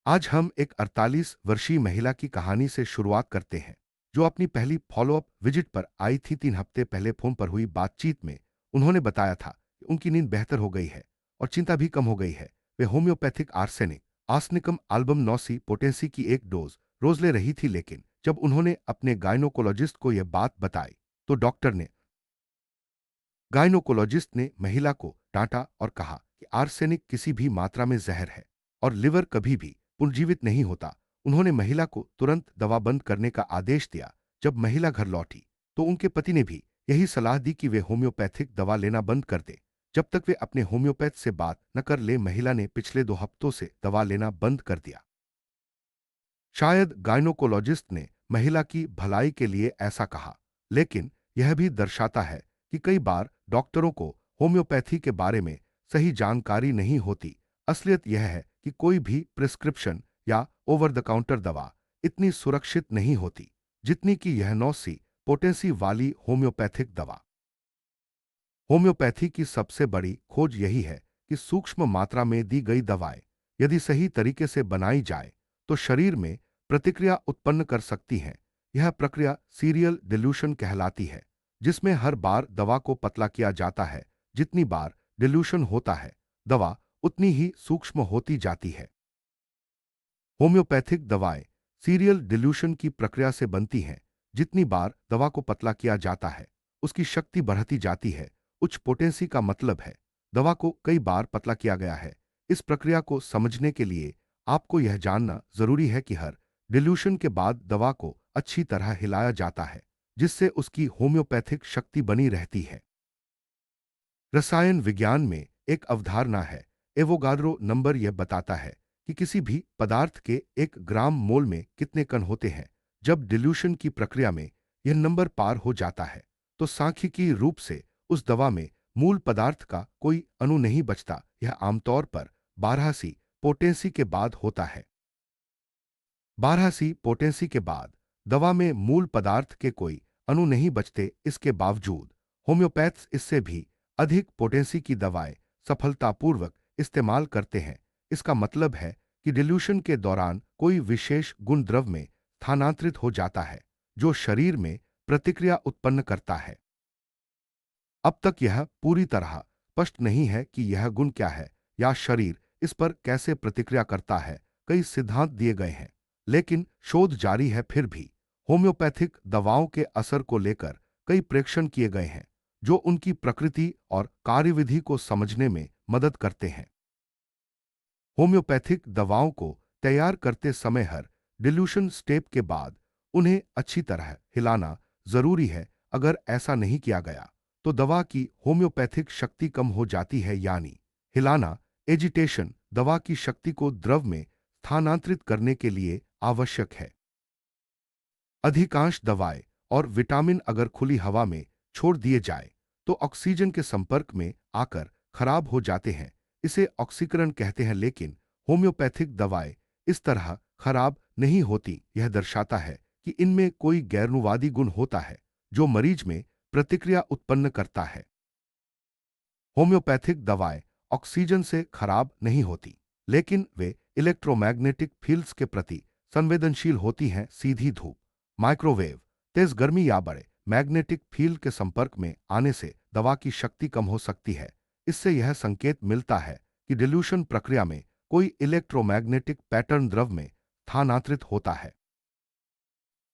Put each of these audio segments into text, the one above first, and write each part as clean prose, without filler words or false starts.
आज हम एक 48 वर्षीय महिला की कहानी से शुरुआत करते हैं, जो अपनी पहली फॉलोअप विजिट पर आई थी। 3 हफ्ते पहले फोन पर हुई बातचीत में उन्होंने बताया था कि उनकी नींद बेहतर हो गई है और चिंता भी कम हो गई है। वे homeopathic arsenic आर्सनिकम album Nausi potency की एक डोज रोज ले रही थी, लेकिन जब उन्होंने अपने गायनोकोलॉजिस्ट को यह बात बताई तो गायनोकोलॉजिस्ट ने महिला को डांटा और कहा कि आर्सेनिक किसी भी मात्रा में जहर है और लिवर कभी भी पुनर्जीवित नहीं होता। उन्होंने महिला को तुरंत दवा बंद करने का आदेश दिया। जब महिला घर लौटी तो उनके पति ने भी यही सलाह दी कि वे होम्योपैथिक दवा लेना बंद कर दे जब तक वे अपने होम्योपैथ से बात न कर ले। महिला ने पिछले 2 हफ्तों से दवा लेना बंद कर दिया। शायद गायनोकोलॉजिस्ट ने महिला की भलाई के लिए ऐसा कहा, लेकिन यह भी दर्शाता है कि कई बार डॉक्टरों को होम्योपैथी के बारे में सही जानकारी नहीं होती। असलियत यह है कि कोई भी प्रिस्क्रिप्शन या ओवर द काउंटर दवा इतनी सुरक्षित नहीं होती जितनी कि यह 9C पोटेंसी वाली होम्योपैथिक दवा। होम्योपैथी की सबसे बड़ी खोज यही है कि सूक्ष्म मात्रा में दी गई दवाएं यदि सही तरीके से बनाई जाए तो शरीर में प्रतिक्रिया उत्पन्न कर सकती हैं। यह प्रक्रिया सीरियल डिल्यूशन कहलाती है, जिसमें हर बार दवा को पतला किया जाता है। जितनी बार डिल्यूशन होता है, दवा उतनी ही सूक्ष्म होती जाती है। होम्योपैथिक दवाएं सीरियल डिल्यूशन की प्रक्रिया से बनती हैं। जितनी बार दवा को पतला किया जाता है, उसकी शक्ति बढ़ती जाती है। उच्च पोटेंसी का मतलब है दवा को कई बार पतला किया गया है। इस प्रक्रिया को समझने के लिए आपको यह जानना जरूरी है कि हर डिल्यूशन के बाद दवा को अच्छी तरह हिलाया जाता है, जिससे उसकी होम्योपैथिक शक्ति बनी रहती है। रसायन विज्ञान में एक अवधारणा है, एवोगाद्रो नंबर। यह बताता है कि किसी भी पदार्थ के 1 ग्राम मोल में कितने कण होते हैं। जब डिल्यूशन की प्रक्रिया में यह नंबर पार हो जाता है तो सांख्यिकीय रूप से उस दवा में मूल पदार्थ का कोई अणु नहीं बचता। यह आमतौर पर 12C पोटेंसी के बाद होता है। 12C पोटेंसी के बाद दवा में मूल पदार्थ के कोई अणु नहीं बचते। इसके बावजूद होम्योपैथ्स इससे भी अधिक पोटेंसी की दवाएं सफलतापूर्वक इस्तेमाल करते हैं। इसका मतलब है कि डिल्यूशन के दौरान कोई विशेष गुण द्रव में स्थानांतरित हो जाता है, जो शरीर में प्रतिक्रिया उत्पन्न करता है। अब तक यह पूरी तरह स्पष्ट नहीं है कि यह गुण क्या है या शरीर इस पर कैसे प्रतिक्रिया करता है। कई सिद्धांत दिए गए हैं, लेकिन शोध जारी है। फिर भी होम्योपैथिक दवाओं के असर को लेकर कई परीक्षण किए गए हैं, जो उनकी प्रकृति और कार्यविधि को समझने में मदद करते हैं। होम्योपैथिक दवाओं को तैयार करते समय हर डिल्यूशन स्टेप के बाद उन्हें अच्छी तरह हिलाना जरूरी है। अगर ऐसा नहीं किया गया तो दवा की होम्योपैथिक शक्ति कम हो जाती है। यानी हिलाना एजिटेशन दवा की शक्ति को द्रव में स्थानांतरित करने के लिए आवश्यक है। अधिकांश दवाएं और विटामिन अगर खुली हवा में छोड़ दिए जाए तो ऑक्सीजन के संपर्क में आकर खराब हो जाते हैं। इसे ऑक्सीकरण कहते हैं, लेकिन होम्योपैथिक दवाएं इस तरह खराब नहीं होती। यह दर्शाता है कि इनमें कोई गैरनुवादी गुण होता है जो मरीज में प्रतिक्रिया उत्पन्न करता है। होम्योपैथिक दवाएं ऑक्सीजन से खराब नहीं होती, लेकिन वे इलेक्ट्रोमैग्नेटिक फील्ड्स के प्रति संवेदनशील होती हैं। सीधी धूप, माइक्रोवेव, तेज गर्मी या बड़े मैग्नेटिक फील्ड के संपर्क में आने से दवा की शक्ति कम हो सकती है। इससे यह संकेत मिलता है कि डिल्यूशन प्रक्रिया में कोई इलेक्ट्रोमैग्नेटिक पैटर्न द्रव में स्थानांतरित होता है।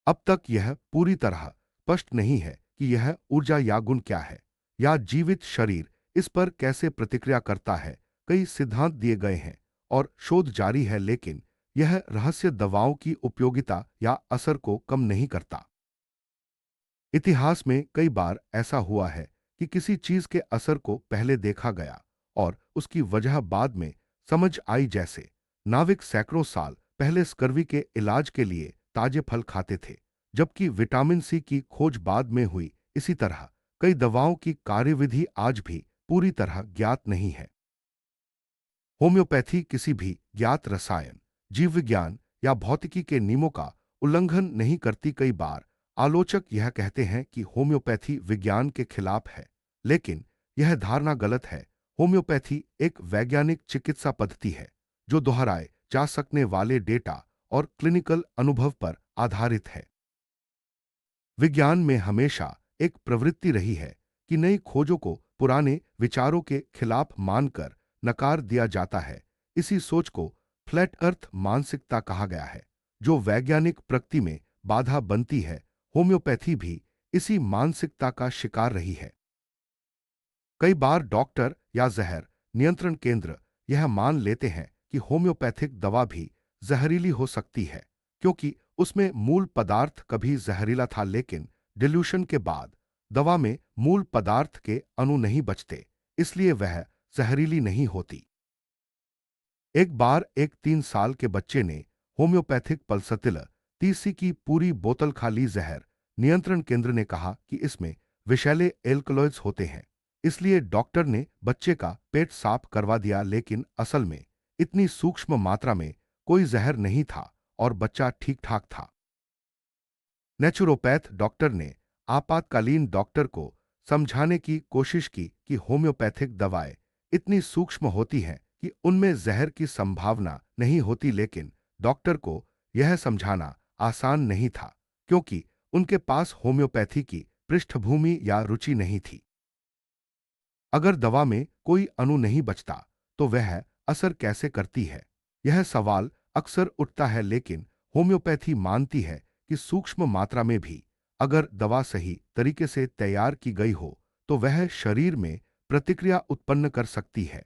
अब तक यह पूरी तरह स्पष्ट नहीं है कि यह ऊर्जा या गुण क्या है या जीवित शरीर इस पर कैसे प्रतिक्रिया करता है। कई सिद्धांत दिए गए हैं और शोध जारी है, लेकिन यह रहस्य दवाओं की उपयोगिता या असर को कम नहीं करता। इतिहास में कई बार ऐसा हुआ है कि किसी चीज के असर को पहले देखा गया और उसकी वजह बाद में समझ आई। जैसे नाविक सैकड़ों साल पहले स्कर्वी के इलाज के लिए ताजे फल खाते थे, जबकि विटामिन सी की खोज बाद में हुई। इसी तरह कई दवाओं की कार्यविधि आज भी पूरी तरह ज्ञात नहीं है। होम्योपैथी किसी भी ज्ञात रसायन, जीव विज्ञान या भौतिकी के नियमों का उल्लंघन नहीं करती। कई बार आलोचक यह कहते हैं कि होम्योपैथी विज्ञान के खिलाफ है, लेकिन यह धारणा गलत है। होम्योपैथी एक वैज्ञानिक चिकित्सा पद्धति है जो दोहराए जा सकने वाले डेटा और क्लिनिकल अनुभव पर आधारित है। विज्ञान में हमेशा एक प्रवृत्ति रही है कि नई खोजों को पुराने विचारों के खिलाफ मानकर नकार दिया जाता है। इसी सोच को फ्लैट अर्थ मानसिकता कहा गया है, जो वैज्ञानिक प्रगति में बाधा बनती है। होम्योपैथी भी इसी मानसिकता का शिकार रही है। कई बार डॉक्टर या जहर नियंत्रण केंद्र यह मान लेते हैं कि होम्योपैथिक दवा भी जहरीली हो सकती है, क्योंकि उसमें मूल पदार्थ कभी जहरीला था, लेकिन डिल्यूशन के बाद दवा में मूल पदार्थ के अणु नहीं बचते, इसलिए वह जहरीली नहीं होती। एक बार एक 3 साल के बच्चे ने होम्योपैथिक पल्सतिल तीसी की पूरी बोतल खा ली। जहर नियंत्रण केंद्र ने कहा कि इसमें विषैले एल्कलॉइड्स होते हैं, इसलिए डॉक्टर ने बच्चे का पेट साफ करवा दिया, लेकिन असल में इतनी सूक्ष्म मात्रा में कोई जहर नहीं था और बच्चा ठीक ठाक था। नेचुरोपैथ डॉक्टर ने आपातकालीन डॉक्टर को समझाने की कोशिश की कि होम्योपैथिक दवाएं इतनी सूक्ष्म होती हैं कि उनमें जहर की संभावना नहीं होती, लेकिन डॉक्टर को यह समझाना आसान नहीं था, क्योंकि उनके पास होम्योपैथी की पृष्ठभूमि या रुचि नहीं थी। अगर दवा में कोई अणु नहीं बचता तो वह असर कैसे करती है, यह सवाल अक्सर उठता है। लेकिन होम्योपैथी मानती है कि सूक्ष्म मात्रा में भी अगर दवा सही तरीके से तैयार की गई हो तो वह शरीर में प्रतिक्रिया उत्पन्न कर सकती है।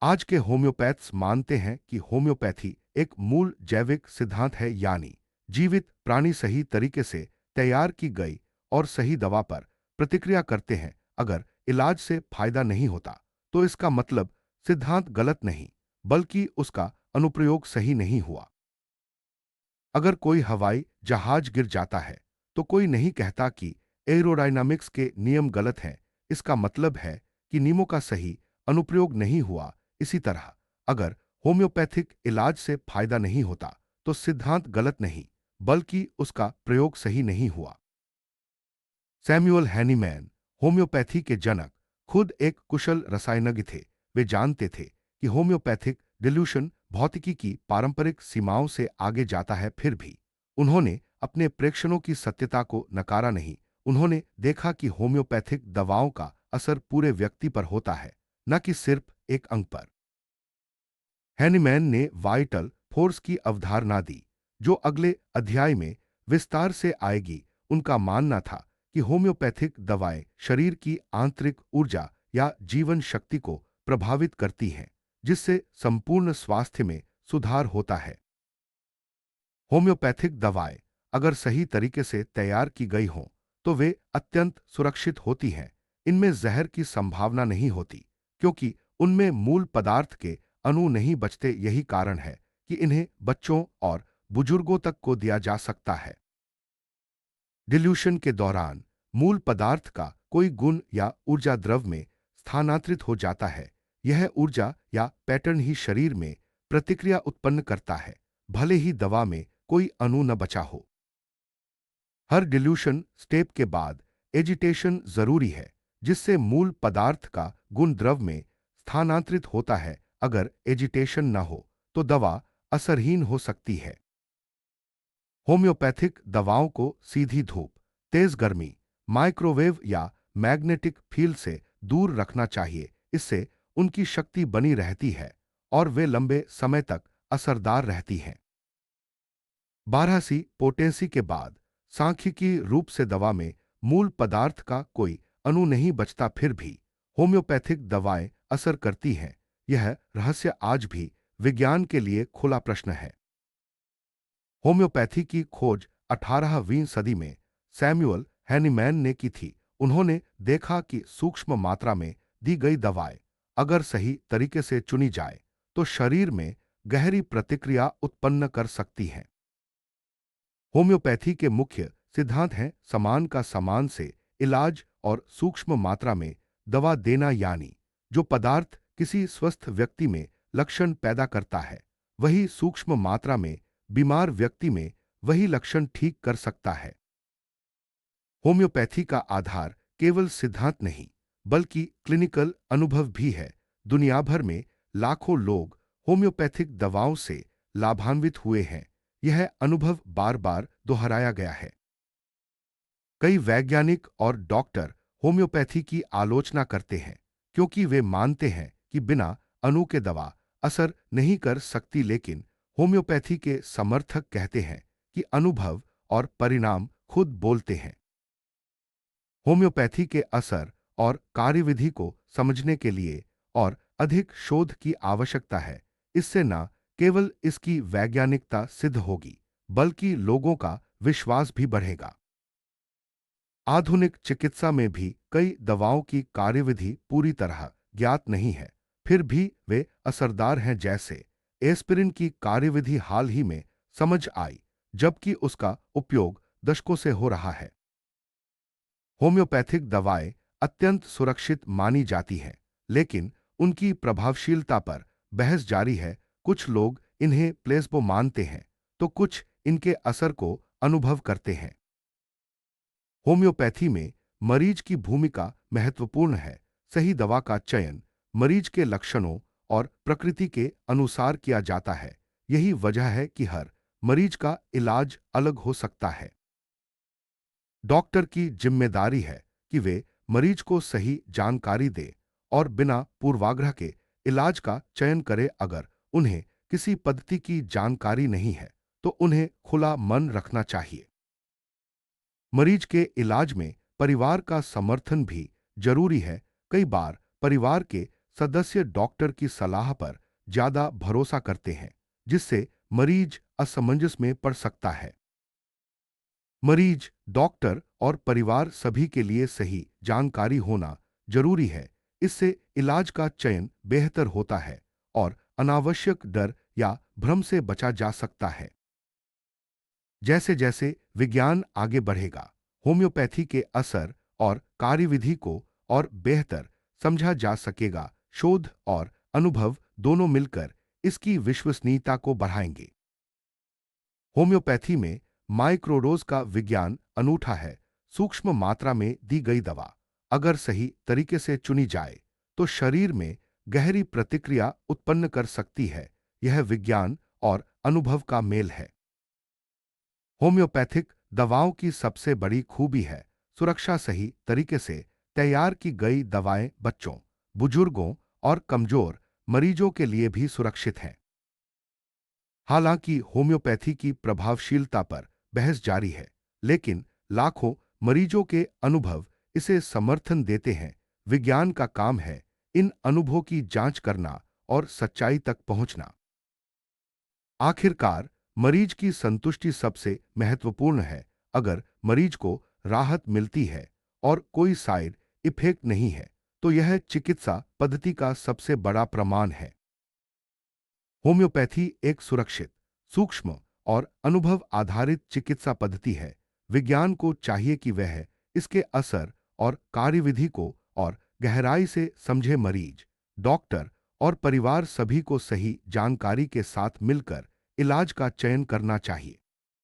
आज के होम्योपैथ्स मानते हैं कि होम्योपैथी एक मूल जैविक सिद्धांत है, यानी जीवित प्राणी सही तरीके से तैयार की गई और सही दवा पर प्रतिक्रिया करते हैं। अगर इलाज से फायदा नहीं होता तो इसका मतलब सिद्धांत गलत नहीं, बल्कि उसका अनुप्रयोग सही नहीं हुआ। अगर कोई हवाई जहाज गिर जाता है तो कोई नहीं कहता कि एरोडायनामिक्स के नियम गलत हैं, इसका मतलब है कि नियमों का सही अनुप्रयोग नहीं हुआ। इसी तरह अगर होम्योपैथिक इलाज से फायदा नहीं होता तो सिद्धांत गलत नहीं, बल्कि उसका प्रयोग सही नहीं हुआ। सैमुअल हैनीमैन, होम्योपैथी के जनक, खुद एक कुशल रसायनज्ञ थे। वे जानते थे कि होम्योपैथिक डिल्यूशन भौतिकी की पारंपरिक सीमाओं से आगे जाता है। फिर भी उन्होंने अपने प्रेक्षणों की सत्यता को नकारा नहीं। उन्होंने देखा कि होम्योपैथिक दवाओं का असर पूरे व्यक्ति पर होता है, न कि सिर्फ एक अंग पर। हैनीमैन ने वाइटल फोर्स की अवधारणा दी, जो अगले अध्याय में विस्तार से आएगी। उनका मानना था कि होम्योपैथिक दवाएं शरीर की आंतरिक ऊर्जा या जीवन शक्ति को प्रभावित करती हैं, जिससे संपूर्ण स्वास्थ्य में सुधार होता है। होम्योपैथिक दवाएं अगर सही तरीके से तैयार की गई हों तो वे अत्यंत सुरक्षित होती हैं। इनमें जहर की संभावना नहीं होती, क्योंकि उनमें मूल पदार्थ के अणु नहीं बचते। यही कारण है कि इन्हें बच्चों और बुजुर्गों तक को दिया जा सकता है। डिल्यूशन के दौरान मूल पदार्थ का कोई गुण या ऊर्जा द्रव में स्थानांतरित हो जाता है। यह ऊर्जा या पैटर्न ही शरीर में प्रतिक्रिया उत्पन्न करता है, भले ही दवा में कोई अणु न बचा हो। हर डिल्यूशन स्टेप के बाद एजिटेशन जरूरी है, जिससे मूल पदार्थ का गुण द्रव में स्थानांतरित होता है। अगर एजिटेशन न हो तो दवा असरहीन हो सकती है। होम्योपैथिक दवाओं को सीधी धूप, तेज गर्मी, माइक्रोवेव या मैग्नेटिक फील्ड से दूर रखना चाहिए। इससे उनकी शक्ति बनी रहती है और वे लंबे समय तक असरदार रहती हैं। 12सी पोटेंसी के बाद सांख्यिकी रूप से दवा में मूल पदार्थ का कोई अणु नहीं बचता, फिर भी होम्योपैथिक दवाएं असर करती हैं। यह रहस्य आज भी विज्ञान के लिए खुला प्रश्न है। होम्योपैथी की खोज 18वीं सदी में सैमुअल हैनीमैन ने की थी। उन्होंने देखा कि सूक्ष्म मात्रा में दी गई दवाएं अगर सही तरीके से चुनी जाए तो शरीर में गहरी प्रतिक्रिया उत्पन्न कर सकती हैं। होम्योपैथी के मुख्य सिद्धांत हैं समान का समान से इलाज और सूक्ष्म मात्रा में दवा देना, यानी जो पदार्थ किसी स्वस्थ व्यक्ति में लक्षण पैदा करता है वही सूक्ष्म मात्रा में बीमार व्यक्ति में वही लक्षण ठीक कर सकता है। होम्योपैथी का आधार केवल सिद्धांत नहीं, बल्कि क्लिनिकल अनुभव भी है। दुनिया भर में लाखों लोग होम्योपैथिक दवाओं से लाभान्वित हुए हैं, यह अनुभव बार बार दोहराया गया है। कई वैज्ञानिक और डॉक्टर होम्योपैथी की आलोचना करते हैं क्योंकि वे मानते हैं कि बिना अणु के दवा असर नहीं कर सकती, लेकिन होम्योपैथी के समर्थक कहते हैं कि अनुभव और परिणाम खुद बोलते हैं। होम्योपैथी के असर और कार्यविधि को समझने के लिए और अधिक शोध की आवश्यकता है। इससे न केवल इसकी वैज्ञानिकता सिद्ध होगी, बल्कि लोगों का विश्वास भी बढ़ेगा। आधुनिक चिकित्सा में भी कई दवाओं की कार्यविधि पूरी तरह ज्ञात नहीं है, फिर भी वे असरदार हैं। जैसे एस्पिरिन की कार्यविधि हाल ही में समझ आई, जबकि उसका उपयोग दशकों से हो रहा है। होम्योपैथिक दवाएं अत्यंत सुरक्षित मानी जाती हैं, लेकिन उनकी प्रभावशीलता पर बहस जारी है। कुछ लोग इन्हें प्लेसबो मानते हैं, तो कुछ इनके असर को अनुभव करते हैं। होम्योपैथी में मरीज की भूमिका महत्वपूर्ण है। सही दवा का चयन मरीज के लक्षणों और प्रकृति के अनुसार किया जाता है। यही वजह है कि हर मरीज का इलाज अलग हो सकता है। डॉक्टर की जिम्मेदारी है कि वे मरीज को सही जानकारी दें और बिना पूर्वाग्रह के इलाज का चयन करें। अगर उन्हें किसी पद्धति की जानकारी नहीं है, तो उन्हें खुला मन रखना चाहिए। मरीज के इलाज में परिवार का समर्थन भी जरूरी है। कई बार परिवार के सदस्य डॉक्टर की सलाह पर ज्यादा भरोसा करते हैं, जिससे मरीज असमंजस में पड़ सकता है। मरीज, डॉक्टर और परिवार सभी के लिए सही जानकारी होना जरूरी है। इससे इलाज का चयन बेहतर होता है और अनावश्यक डर या भ्रम से बचा जा सकता है। जैसे जैसे विज्ञान आगे बढ़ेगा, होम्योपैथी के असर और कार्यविधि को और बेहतर समझा जा सकेगा। शोध और अनुभव दोनों मिलकर इसकी विश्वसनीयता को बढ़ाएंगे। होम्योपैथी में माइक्रोडोज का विज्ञान अनूठा है। सूक्ष्म मात्रा में दी गई दवा अगर सही तरीके से चुनी जाए, तो शरीर में गहरी प्रतिक्रिया उत्पन्न कर सकती है। यह विज्ञान और अनुभव का मेल है। होम्योपैथिक दवाओं की सबसे बड़ी खूबी है सुरक्षा। सही तरीके से तैयार की गई दवाएं बच्चों, बुजुर्गों और कमजोर मरीजों के लिए भी सुरक्षित हैं। हालांकि होम्योपैथी की प्रभावशीलता पर बहस जारी है, लेकिन लाखों मरीजों के अनुभव इसे समर्थन देते हैं। विज्ञान का काम है इन अनुभवों की जांच करना और सच्चाई तक पहुंचना। आखिरकार मरीज की संतुष्टि सबसे महत्वपूर्ण है। अगर मरीज को राहत मिलती है और कोई साइड इफेक्ट नहीं है, तो यह चिकित्सा पद्धति का सबसे बड़ा प्रमाण है। होम्योपैथी एक सुरक्षित, सूक्ष्म और अनुभव आधारित चिकित्सा पद्धति है। विज्ञान को चाहिए कि वह इसके असर और कार्यविधि को और गहराई से समझे। मरीज, डॉक्टर और परिवार सभी को सही जानकारी के साथ मिलकर इलाज का चयन करना चाहिए।